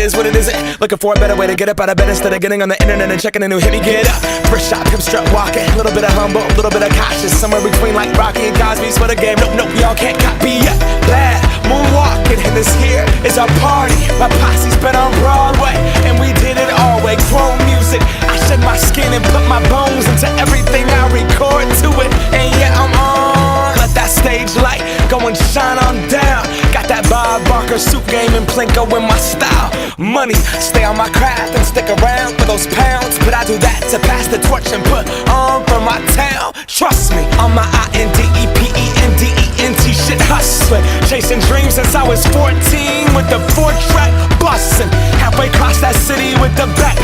is what it isn't. Looking for a better way to get up out of bed instead of getting on the internet and checking a new hit. Me get up, first shot, come strut walking. A little bit of humble, a little bit of cautious. Somewhere between like Rocky and Cosby's for the game. Nope, y'all can't copy yet. Bad moonwalking, and this here is our party. My posse's been on Broadway, and we did it all way. Grown music, I shed my skin and put my bones into everything I record to it. And yeah, I'm on. Let that stage light go and shine on down. Got that Bob Barker suit game and Plinko in my style. Money, stay on my craft and stick around for those pounds. But I do that to pass the torch and put on for my town. Trust me, on my INDEPENDENT shit hustling. Chasing dreams since I was 14 with the 4-track bustin'. Halfway across that city with the back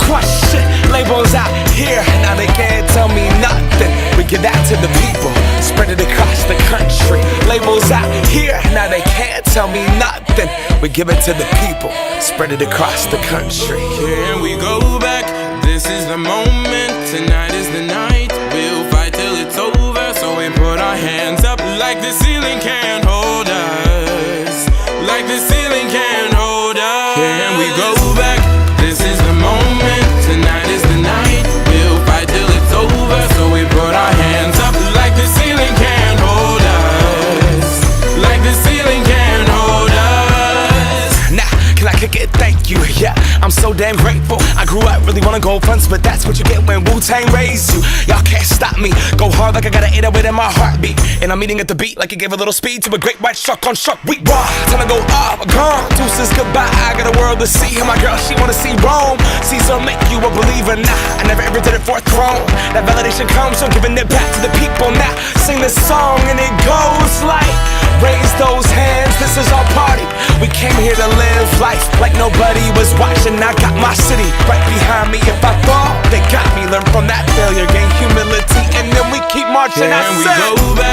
crush shit. Labels out here, now they can't tell me nothing. We give that to the people, spread it across the country. Labels out here, now they can't tell me nothing. We give it to the people, spread it across the country. Can we go back? This is the moment, tonight is the night. We'll fight till it's over, so we put our hands up like the ceiling can't hold us. Like the ceiling can't hold us. Can we go back? This is the moment, tonight is the night. We'll fight till it's over, so we put our hands up like the ceiling can't hold us. Like the ceiling can't hold us. Nah, can I kick it? Thank you, yeah, I'm so damn grateful. I grew up really wanna go fronts, but that's what you get when Wu-Tang raised you. Y'all can't stop me, go hard like I got an 808 in my heartbeat. And I'm eating at the beat like it gave a little speed to a great white shark on Shark Week. Raw, time to go off, gone, deuces goodbye. I got a world to see, and my girl, she wanna see Rome. Caesar make you a believer, nah, I never ever did it for a throne. That validation comes from giving it back to the people. Now, sing this song and it goes like, raise those hands, this is our party. We came here to live life like nobody was watching. I got my city right behind me. If I fall, they got me. Learn from that failure, gain humility, and then we keep marching. Can we go back?